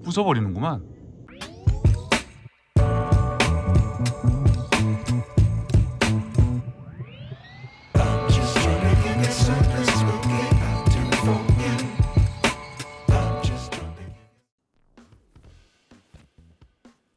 부숴버리는구만.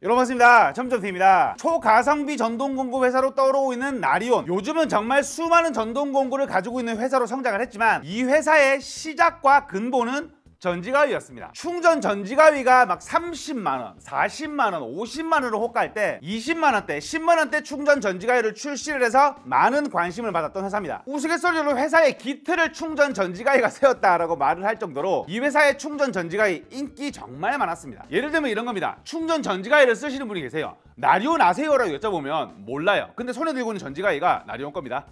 여러분 반갑습니다. 첨점TV입니다. 초가성비 전동공구 회사로 떠오르고 있는 나리온. 요즘은 정말 수많은 전동공구를 가지고 있는 회사로 성장을 했지만 이 회사의 시작과 근본은 전지가위였습니다. 충전 전지가위가 막 30만원, 40만원, 50만원으로 호가할 때 20만원대, 10만원대 충전 전지가위를 출시를 해서 많은 관심을 받았던 회사입니다. 우스갯소리로 회사의 기틀을 충전 전지가위가 세웠다라고 말을 할 정도로 이 회사의 충전 전지가위 인기 정말 많았습니다. 예를 들면 이런 겁니다. 충전 전지가위를 쓰시는 분이 계세요. 나리온 아세요라고 여쭤보면 몰라요. 근데 손에 들고 있는 전지가위가 나리온 겁니다.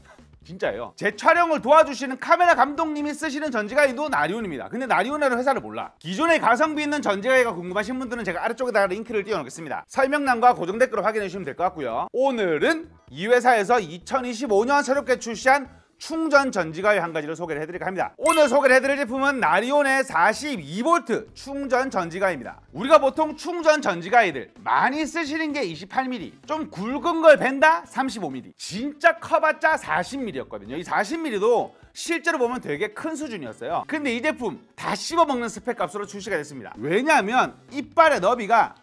진짜예요. 제 촬영을 도와주시는 카메라 감독님이 쓰시는 전지가위도 나리온입니다. 근데 나리온이라는 회사를 몰라. 기존에 가성비 있는 전지가위가 궁금하신 분들은 제가 아래쪽에다가 링크를 띄워놓겠습니다. 설명란과 고정 댓글로 확인해 주시면 될 것 같고요. 오늘은 이 회사에서 2025년 새롭게 출시한 충전 전지가위 한 가지를 소개를 해드릴까 합니다. 오늘 소개를 해드릴 제품은 나리온의 42V 충전 전지가위입니다. 우리가 보통 충전 전지가위들 많이 쓰시는 게 28mm, 좀 굵은 걸 벤다 35mm, 진짜 커봤자 40mm였거든요. 이 40mm도 실제로 보면 되게 큰 수준이었어요. 근데 이 제품 다 씹어먹는 스펙 값으로 출시가 됐습니다. 왜냐하면 이빨의 너비가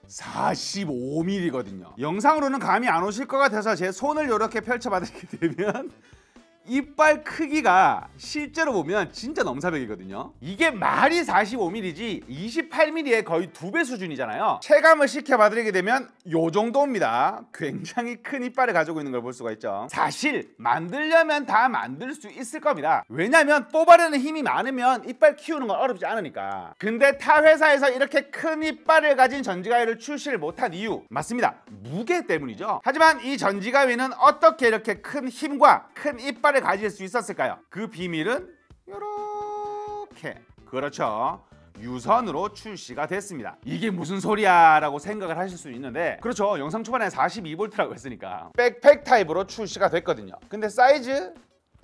45mm거든요. 영상으로는 감이 안 오실 것 같아서 제 손을 이렇게 펼쳐봐드리게 되면 이빨 크기가 실제로 보면 진짜 넘사벽이거든요. 이게 말이 45mm지 28mm의 거의 2배 수준이잖아요. 체감을 시켜봐드리게 되면 요 정도입니다. 굉장히 큰 이빨을 가지고 있는 걸 볼 수가 있죠. 사실 만들려면 다 만들 수 있을 겁니다. 왜냐면 뽑아내는 힘이 많으면 이빨 키우는 건 어렵지 않으니까. 근데 타 회사에서 이렇게 큰 이빨을 가진 전지가위를 출시를 못한 이유 맞습니다. 무게 때문이죠. 하지만 이 전지가위는 어떻게 이렇게 큰 힘과 큰 이빨 을 가질 수 있었을까요? 그 비밀은 이렇게, 그렇죠, 유선으로 출시가 됐습니다. 이게 무슨 소리야 라고 생각을 하실 수 있는데, 그렇죠, 영상 초반에 42V라고 했으니까 백팩 타입으로 출시가 됐거든요. 근데 사이즈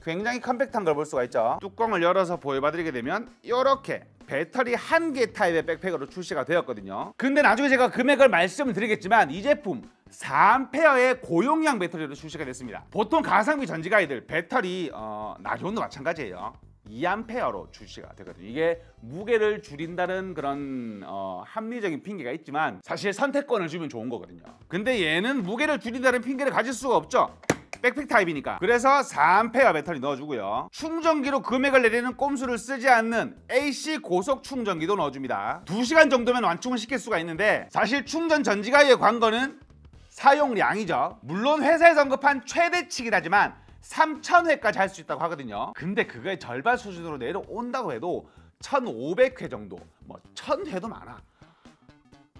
굉장히 컴팩트한 걸 볼 수가 있죠. 뚜껑을 열어서 보여드리게 되면 이렇게 배터리 1개 타입의 백팩으로 출시가 되었거든요. 근데 나중에 제가 금액을 말씀드리겠지만 이 제품 4A의 고용량 배터리로 출시가 됐습니다. 보통 가성비 전지가위들 배터리 나리온도 마찬가지예요. 2A로 출시가 되거든요. 이게 무게를 줄인다는 그런 합리적인 핑계가 있지만 사실 선택권을 주면 좋은 거거든요. 근데 얘는 무게를 줄인다는 핑계를 가질 수가 없죠. 백팩 타입이니까. 그래서 4A 배터리 넣어주고요. 충전기로 금액을 내리는 꼼수를 쓰지 않는 AC 고속 충전기도 넣어줍니다. 2시간 정도면 완충을 시킬 수가 있는데, 사실 충전 전지가위의 관건은 사용량이죠. 물론 회사에서 언급한 최대치긴 하지만 3000회까지 할 수 있다고 하거든요. 근데 그거의 절반 수준으로 내려온다고 해도 1500회 정도, 뭐 1000회도 많아.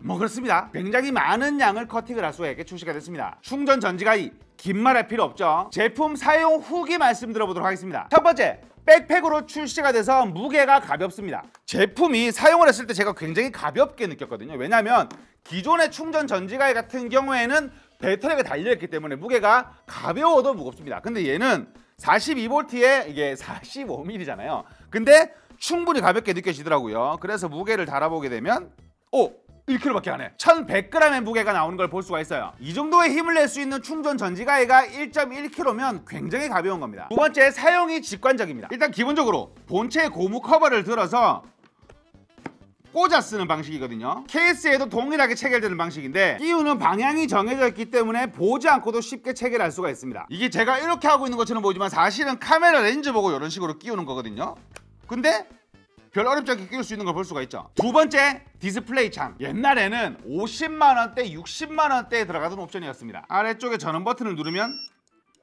뭐 그렇습니다. 굉장히 많은 양을 커팅을 할 수가 있게 출시가 됐습니다. 충전 전지가위 긴 말 할 필요 없죠. 제품 사용 후기 말씀 들어보도록 하겠습니다. 첫 번째, 백팩으로 출시가 돼서 무게가 가볍습니다. 제품이 사용을 했을 때 제가 굉장히 가볍게 느꼈거든요. 왜냐하면 기존의 충전 전지가위 같은 경우에는 배터리가 달려있기 때문에 무게가 가벼워도 무겁습니다. 근데 얘는 42V에 이게 45mm잖아요. 근데 충분히 가볍게 느껴지더라고요. 그래서 무게를 달아보게 되면 1kg밖에 안 해. 1100g의 무게가 나오는 걸 볼 수가 있어요. 이 정도의 힘을 낼 수 있는 충전 전지가위가 1.1kg면 굉장히 가벼운 겁니다. 두 번째, 사용이 직관적입니다. 일단 기본적으로 본체 고무 커버를 들어서 꽂아 쓰는 방식이거든요. 케이스에도 동일하게 체결되는 방식인데 끼우는 방향이 정해져 있기 때문에 보지 않고도 쉽게 체결할 수가 있습니다. 이게 제가 이렇게 하고 있는 것처럼 보이지만 사실은 카메라 렌즈 보고 이런 식으로 끼우는 거거든요. 근데 별 어렵지 않게 끼울 수 있는 걸 볼 수가 있죠. 두 번째, 디스플레이 창. 옛날에는 50만원대, 60만원대에 들어가던 옵션이었습니다. 아래쪽에 전원 버튼을 누르면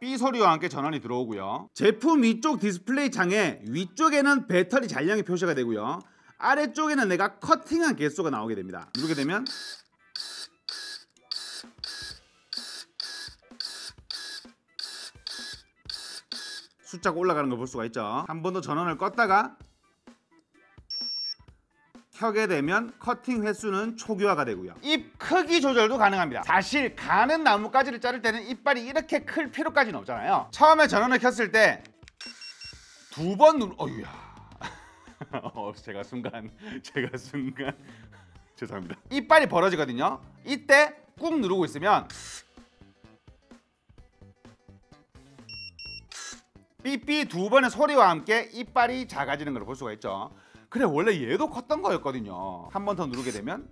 삐 소리와 함께 전원이 들어오고요. 제품 위쪽 디스플레이 창에 위쪽에는 배터리 잔량이 표시가 되고요. 아래쪽에는 내가 커팅한 개수가 나오게 됩니다. 누르게 되면 숫자가 올라가는 걸 볼 수가 있죠. 한 번 더 전원을 껐다가 켜게 되면 커팅 횟수는 초기화가 되고요. 잎 크기 조절도 가능합니다. 사실 가는 나뭇가지를 자를 때는 이빨이 이렇게 클 필요까지는 없잖아요. 처음에 전원을 켰을 때 2번 어휴야 제가 순간 죄송합니다. 이빨이 벌어지거든요. 이때 꾹 누르고 있으면 삐삐 두 번의 소리와 함께 이빨이 작아지는 걸 볼 수가 있죠. 그래 원래 얘도 컸던 거였거든요. 한 번 더 누르게 되면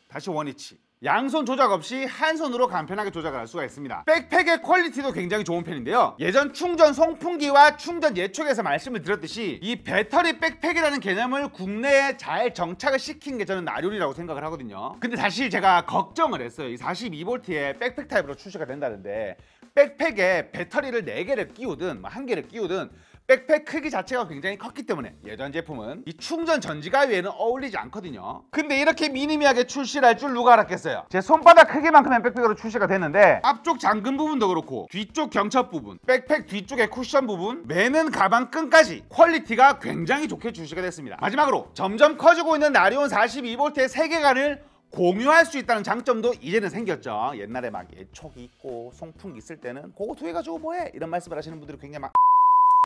다시 원위치. 양손 조작 없이 한 손으로 간편하게 조작을 할 수가 있습니다. 백팩의 퀄리티도 굉장히 좋은 편인데요. 예전 충전 송풍기와 충전 예촉에서 말씀을 드렸듯이 이 배터리 백팩이라는 개념을 국내에 잘 정착을 시킨 게 저는 나륜이라고 생각을 하거든요. 근데 사실 제가 걱정을 했어요. 이 42V에 백팩 타입으로 출시가 된다는데 백팩에 배터리를 4개를 끼우든 1개를 끼우든 백팩 크기 자체가 굉장히 컸기 때문에 예전 제품은 이 충전 전지가위에는 어울리지 않거든요. 근데 이렇게 미니미하게 출시를 할 줄 누가 알았겠어요. 제 손바닥 크기만큼의 백팩으로 출시가 됐는데 앞쪽 잠금 부분도 그렇고 뒤쪽 경첩 부분, 백팩 뒤쪽의 쿠션 부분, 매는 가방 끈까지 퀄리티가 굉장히 좋게 출시가 됐습니다. 마지막으로 점점 커지고 있는 나리온 42V의 세계관을 공유할 수 있다는 장점도 이제는 생겼죠. 옛날에 막 예촉이 있고 송풍기 있을 때는 그거 두 개 가지고 뭐해? 이런 말씀을 하시는 분들이 굉장히 많.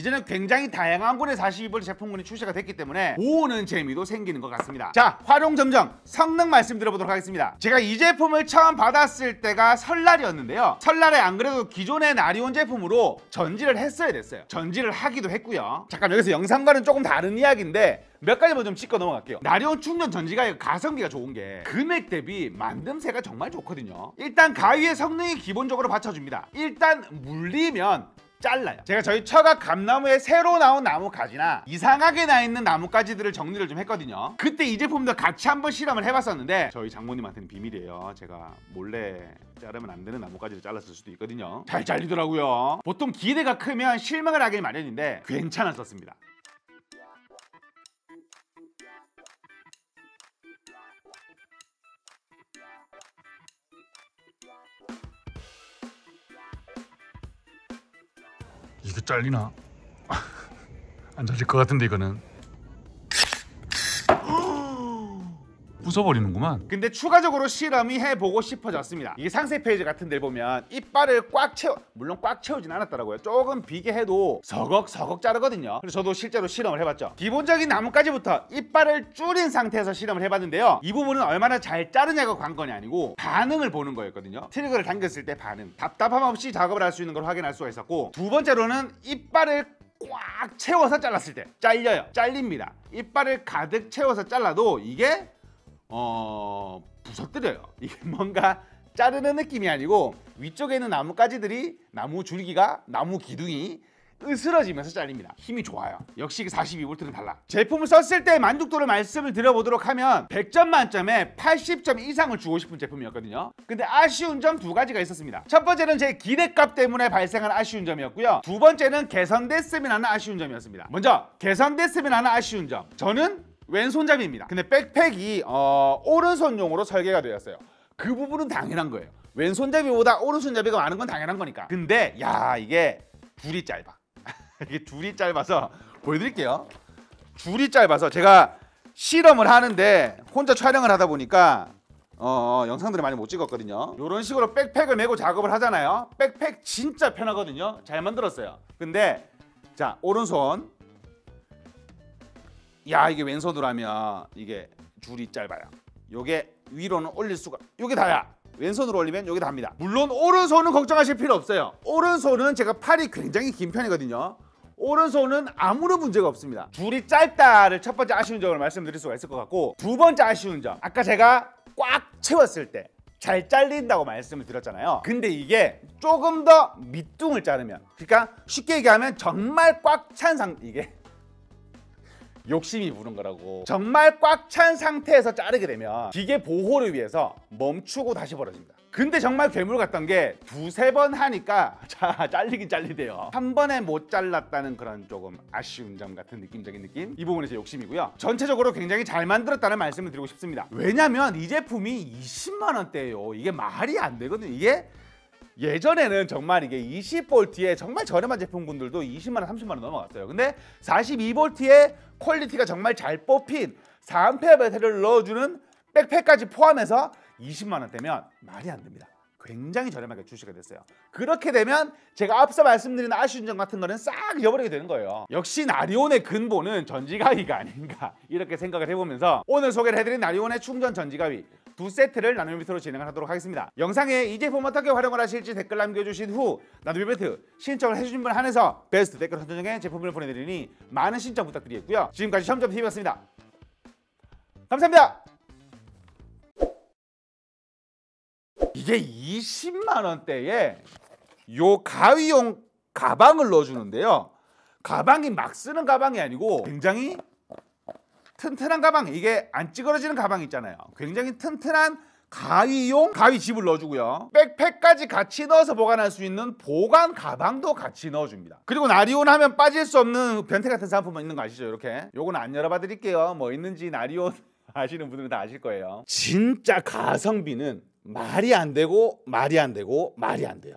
이제는 굉장히 다양한 분의 42V 제품군이 출시가 됐기 때문에 모으는 재미도 생기는 것 같습니다. 자, 활용 점정 성능 말씀드려보도록 하겠습니다. 제가 이 제품을 처음 받았을 때가 설날이었는데요. 설날에 안 그래도 기존의 나리온 제품으로 전지를 했어야 됐어요. 전지를 하기도 했고요. 잠깐 여기서 영상과는 조금 다른 이야기인데 몇 가지만 좀 짚고 넘어갈게요. 나리온 충전 전지가 가성비가 좋은 게 금액 대비 만듦새가 정말 좋거든요. 일단 가위의 성능이 기본적으로 받쳐줍니다. 일단 물리면 잘라요. 제가 저희 처갓 감나무에 새로 나온 나뭇가지나 이상하게 나 있는 나뭇가지들을 정리를 좀 했거든요. 그때 이 제품도 같이 한번 실험을 해봤었는데 저희 장모님한테는 비밀이에요. 제가 몰래 자르면 안 되는 나뭇가지를 잘랐을 수도 있거든요. 잘 잘리더라고요. 보통 기대가 크면 실망을 하길 마련인데 괜찮았었습니다. 이거 잘리나? 안 잘릴 것 같은데 이거는 부숴버리는구만. 근데 추가적으로 실험이 해보고 싶어졌습니다. 이게 상세 페이지 같은 데 보면 이빨을 꽉 채워, 물론 꽉 채우진 않았더라고요. 조금 비게 해도 서걱서걱 자르거든요. 그래서 저도 실제로 실험을 해봤죠. 기본적인 나뭇가지부터 이빨을 줄인 상태에서 실험을 해봤는데요. 이 부분은 얼마나 잘 자르냐가 관건이 아니고 반응을 보는 거였거든요. 트리거를 당겼을 때 반응, 답답함 없이 작업을 할 수 있는 걸 확인할 수가 있었고, 두 번째로는 이빨을 꽉 채워서 잘랐을 때 잘려요. 잘립니다. 이빨을 가득 채워서 잘라도 이게 부서뜨려요. 이게 뭔가 자르는 느낌이 아니고 위쪽에 있는 나뭇가지들이, 나무 줄기가, 나무 기둥이 으스러지면서 잘립니다. 힘이 좋아요. 역시 42V는 달라. 제품을 썼을 때 만족도를 말씀을 드려보도록 하면 100점 만점에 80점 이상을 주고 싶은 제품이었거든요. 근데 아쉬운 점 두 가지가 있었습니다. 첫 번째는 제 기대값 때문에 발생한 아쉬운 점이었고요. 두 번째는 개선됐으면 하는 아쉬운 점이었습니다. 먼저 개선됐으면 하는 아쉬운 점. 저는 왼손잡이입니다. 근데 백팩이 오른손용으로 설계가 되었어요. 그 부분은 당연한 거예요. 왼손잡이보다 오른손잡이가 많은 건 당연한 거니까. 근데 야, 이게 줄이 짧아. 이게 줄이 짧아서 보여드릴게요. 줄이 짧아서 제가 실험을 하는데 혼자 촬영을 하다 보니까 영상들을 많이 못 찍었거든요. 이런 식으로 백팩을 메고 작업을 하잖아요. 백팩 진짜 편하거든요. 잘 만들었어요. 근데 자, 오른손, 야, 이게 왼손으로 하면 이게 줄이 짧아요. 요게 위로는 올릴 수가, 요게 다야. 왼손으로 올리면 요게 답니다. 물론 오른손은 걱정하실 필요 없어요. 오른손은 제가 팔이 굉장히 긴 편이거든요. 오른손은 아무런 문제가 없습니다. 줄이 짧다를 첫 번째 아쉬운 점을 말씀드릴 수가 있을 것 같고, 두 번째 아쉬운 점, 아까 제가 꽉 채웠을 때 잘 잘린다고 말씀을 드렸잖아요. 근데 이게 조금 더 밑둥을 자르면, 그러니까 쉽게 얘기하면 정말 꽉 찬 이게 욕심이 부른 거라고. 정말 꽉 찬 상태에서 자르게 되면 기계 보호를 위해서 멈추고 다시 벌어집니다. 근데 정말 괴물 같던 게 두세 번 하니까 자, 잘리긴 잘리대요. 한 번에 못 잘랐다는 그런 조금 아쉬운 점 같은 느낌적인 느낌, 이 부분에서 욕심이고요. 전체적으로 굉장히 잘 만들었다는 말씀을 드리고 싶습니다. 왜냐면 이 제품이 20만 원대예요. 이게 말이 안 되거든요. 이게 예전에는 정말 이게 20V에 정말 저렴한 제품군들도 20만 원, 30만 원 넘어갔어요. 근데 42V에 퀄리티가 정말 잘 뽑힌 4A 배터리를 넣어주는 백팩까지 포함해서 20만 원대면 말이 안 됩니다. 굉장히 저렴하게 출시가 됐어요. 그렇게 되면 제가 앞서 말씀드린 아쉬운 점 같은 거는 싹 잊어버리게 되는 거예요. 역시 나리온의 근본은 전지가위가 아닌가 이렇게 생각을 해보면서 오늘 소개를 해드린 나리온의 충전 전지가위 두 세트를 나눔 이벤트로 진행을 하도록 하겠습니다. 영상에 이 제품 어떻게 활용을 하실지 댓글 남겨주신 후 나눔 이벤트 신청을 해주신 분 한해서 베스트 댓글 선정에 제품을 보내드리니 많은 신청 부탁드리겠고요. 지금까지 점점TV였습니다. 감사합니다. 이게 20만 원대에 요 가위용 가방을 넣어주는데요. 가방이 막 쓰는 가방이 아니고 굉장히 튼튼한 가방, 이게 안 찌그러지는 가방 있잖아요. 굉장히 튼튼한 가위용 가위집을 넣어주고요. 백팩까지 같이 넣어서 보관할 수 있는 보관 가방도 같이 넣어줍니다. 그리고 나리온 하면 빠질 수 없는 변태 같은 상품만 있는 거 아시죠? 이렇게 요건 안 열어봐 드릴게요. 뭐 있는지 나리온 아시는 분들은 다 아실 거예요. 진짜 가성비는 말이 안 되고 말이 안 되고 말이 안 돼요.